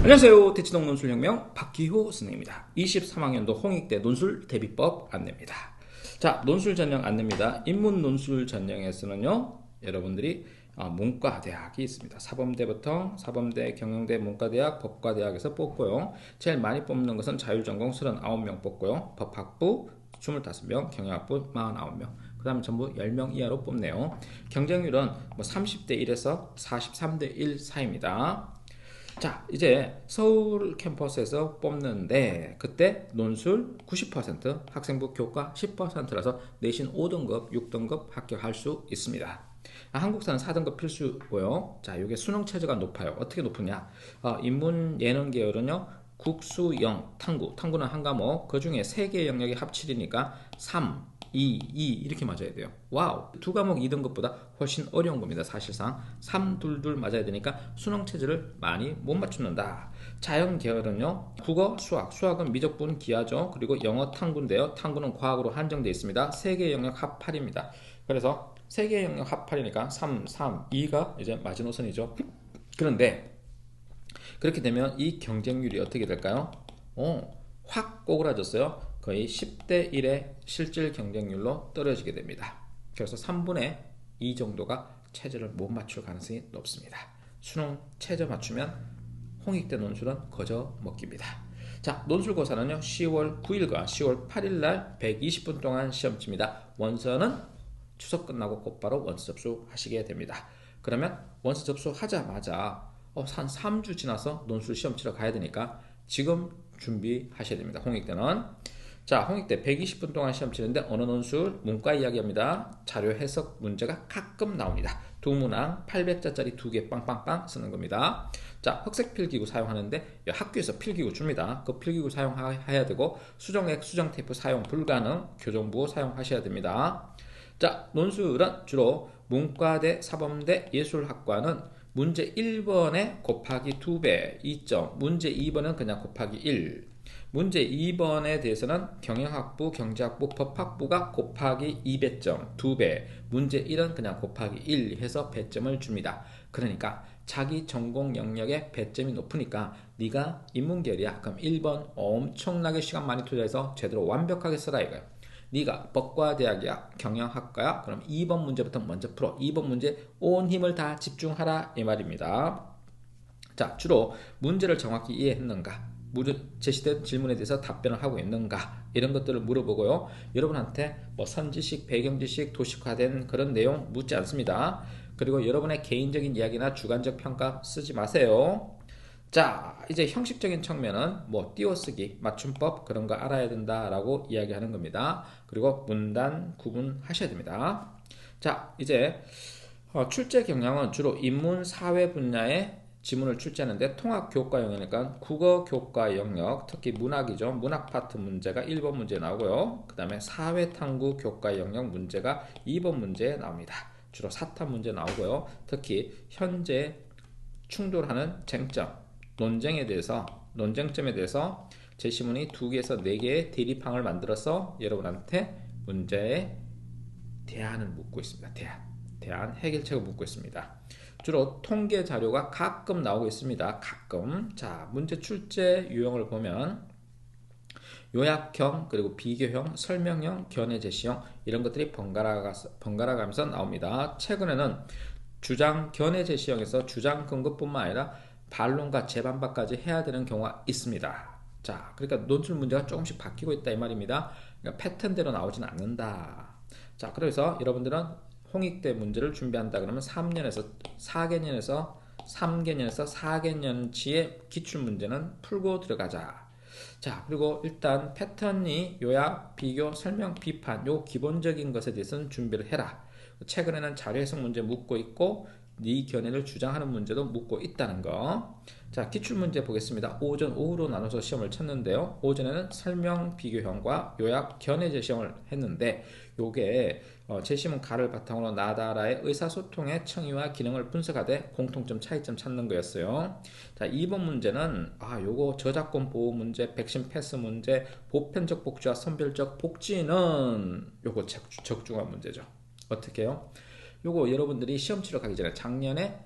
안녕하세요. 대치동 논술혁명 박기호 선생입니다. 23학년도 홍익대 논술 대비법 안내입니다. 자, 논술 전형 안내입니다. 인문 논술 전형에서는요, 여러분들이 문과대학이 있습니다. 사범대부터 사범대, 경영대, 문과대학, 법과대학에서 뽑고요. 제일 많이 뽑는 것은 자율전공 39명 뽑고요. 법학부 25명, 경영학부 49명. 그 다음에 전부 10명 이하로 뽑네요. 경쟁률은 30대 1에서 43대 1 사이입니다. 자, 이제 서울 캠퍼스에서 뽑는데 그때 논술 90%, 학생부 교과 10%라서 내신 5등급, 6등급 합격할 수 있습니다. 한국사는 4등급 필수고요. 자, 이게 수능 체제가 높아요. 어떻게 높으냐? 인문 예능 계열은요, 국수영, 탕구는 한 과목, 그 중에 3개의 영역이 합칠이니까 3, 2 이렇게 맞아야 돼요. 와우, 두 과목 2등급보다 훨씬 어려운 겁니다. 사실상 3, 2 맞아야 되니까 수능 체제를 많이 못 맞추는다. 자연 계열은요, 국어, 수학은 미적분 기하죠. 그리고 영어, 탕구인데요. 탕구는 과학으로 한정되어 있습니다. 3개의 영역 합 8입니다. 그래서 3개의 영역 합 8이니까 3, 2가 이제 마지노선이죠. 그런데 그렇게 되면 이 경쟁률이 어떻게 될까요? 확 꼬그라졌어요. 거의 10대 1의 실질 경쟁률로 떨어지게 됩니다. 그래서 3분의 2 정도가 체제를 못 맞출 가능성이 높습니다. 수능 체제 맞추면 홍익대 논술은 거저 먹기입니다. 자, 논술고사는요, 10월 9일과 10월 8일 날 120분 동안 시험 칩니다. 원서는 추석 끝나고 곧바로 원서 접수하시게 됩니다. 그러면 원서 접수하자마자 한 3주 지나서 논술 시험 치러 가야 되니까 지금 준비하셔야 됩니다. 홍익대는. 자, 홍익대 120분 동안 시험 치는데 어느 논술? 문과 이야기합니다. 자료 해석 문제가 가끔 나옵니다. 두 문항 800자짜리 2개 빵빵빵 쓰는 겁니다. 자, 흑색 필기구 사용하는데 학교에서 필기구 줍니다. 그 필기구 사용해야 되고 수정액, 수정 테이프 사용 불가능, 교정부 사용하셔야 됩니다. 자, 논술은 주로 문과대, 사범대, 예술학과는 문제 1번에 곱하기 2배 2점, 문제 2번은 그냥 곱하기 1. 문제 2번에 대해서는 경영학부, 경제학부, 법학부가 곱하기 2배점 2배, 문제 1은 그냥 곱하기 1 해서 배점을 줍니다. 그러니까 자기 전공 영역에 배점이 높으니까 네가 인문계열이야, 그럼 1번 엄청나게 시간 많이 투자해서 제대로 완벽하게 써라 이거야. 네가 법과대학이야, 경영학과야, 그럼 2번 문제부터 먼저 풀어. 2번 문제 온 힘을 다 집중하라 이 말입니다. 자, 주로 문제를 정확히 이해했는가, 제시된 질문에 대해서 답변을 하고 있는가, 이런 것들을 물어보고요. 여러분한테 선지식, 배경지식, 도식화된 그런 내용 묻지 않습니다. 그리고 여러분의 개인적인 이야기나 주관적 평가 쓰지 마세요. 자, 이제 형식적인 측면은 띄어쓰기, 맞춤법 그런 거 알아야 된다라고 이야기하는 겁니다. 그리고 문단 구분하셔야 됩니다. 자, 이제 출제 경향은 주로 인문, 사회 분야의 지문을 출제하는데 통합교과 영역이니까 국어교과 영역, 특히 문학이죠. 문학 파트 문제가 1번 문제에 나오고요. 그 다음에 사회탐구 교과 영역 문제가 2번 문제에 나옵니다. 주로 사탐 문제 나오고요. 특히 현재 충돌하는 쟁점, 논쟁점에 대해서 제시문이 2개에서 4개의 대립항을 만들어서 여러분한테 문제의 대안을 묻고 있습니다. 대안 해결책을 묻고 있습니다. 주로 통계 자료가 가끔 나오고 있습니다. 가끔. 자, 문제 출제 유형을 보면 요약형, 그리고 비교형, 설명형, 견해 제시형 이런 것들이 번갈아 가면서 나옵니다. 최근에는 주장 견해 제시형에서 주장 근거뿐만 아니라 반론과 재반박까지 해야 되는 경우가 있습니다. 자, 그러니까 논술 문제가 조금씩 바뀌고 있다 이 말입니다. 그러니까 패턴대로 나오지는 않는다. 자, 그래서 여러분들은 홍익대 문제를 준비한다 그러면 4개년에서 4개년치의 기출문제는 풀고 들어가자. 자, 그리고 일단 패턴이 요약, 비교, 설명, 비판 요 기본적인 것에 대해서는 준비를 해라. 최근에는 자료 해석 문제 묻고 있고 네 견해를 주장하는 문제도 묻고 있다는 거. 자, 기출문제 보겠습니다. 오전, 오후로 나눠서 시험을 쳤는데요. 오전에는 설명, 비교형과 요약, 견해 제시형을 했는데 요게 제시문 가를 바탕으로 나다라의 의사소통의 청의와 기능을 분석하되 공통점, 차이점 찾는 거였어요. 자, 2번 문제는 요거 저작권 보호 문제, 백신 패스 문제, 보편적 복지와 선별적 복지는 요거 적중한 문제죠. 어떻게 해요? 요거 여러분들이 시험 치러 가기 전에 작년에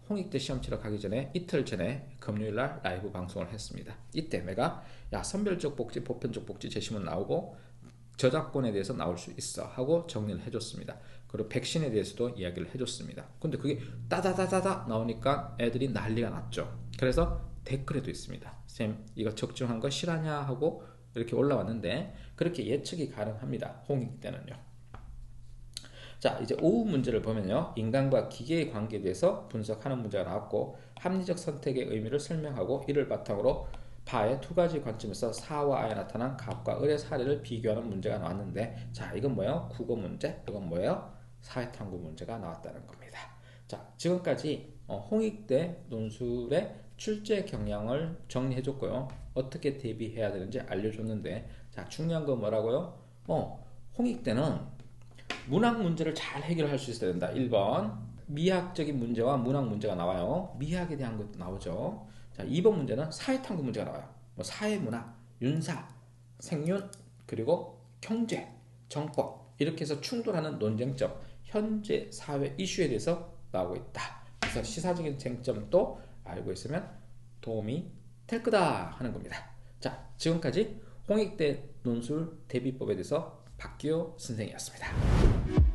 홍익대 시험 치러 가기 전에 이틀 전에 금요일날 라이브 방송을 했습니다. 이때 내가 야 선별적 복지, 보편적 복지 제시문 나오고 저작권에 대해서 나올 수 있어 하고 정리를 해줬습니다. 그리고 백신에 대해서도 이야기를 해줬습니다. 근데 그게 따다다다다 나오니까 애들이 난리가 났죠. 그래서 댓글에도 있습니다. 쌤 이거 적중한 거 실하냐 하고 이렇게 올라왔는데 그렇게 예측이 가능합니다. 홍익대는요. 자, 이제 오후 문제를 보면요. 인간과 기계의 관계에 대해서 분석하는 문제가 나왔고 합리적 선택의 의미를 설명하고 이를 바탕으로 바의 두 가지 관점에서 사와 아에 나타난 갑과 을의 사례를 비교하는 문제가 나왔는데 자, 이건 뭐예요? 국어 문제, 이건 뭐예요? 사회탐구 문제가 나왔다는 겁니다. 자, 지금까지 홍익대 논술의 출제 경향을 정리해줬고요. 어떻게 대비해야 되는지 알려줬는데 자, 중요한 건 뭐라고요? 홍익대는 문학 문제를 잘 해결할 수 있어야 된다. 1번 미학적인 문제와 문학 문제가 나와요. 미학에 대한 것도 나오죠. 자, 2번 문제는 사회탐구 문제가 나와요. 뭐 사회문학, 윤사, 생윤, 그리고 경제, 정법 이렇게 해서 충돌하는 논쟁점, 현재 사회 이슈에 대해서 나오고 있다. 그래서 시사적인 쟁점도 알고 있으면 도움이 될 거다 하는 겁니다. 자, 지금까지 홍익대 논술 대비법에 대해서 박기호 선생이었습니다.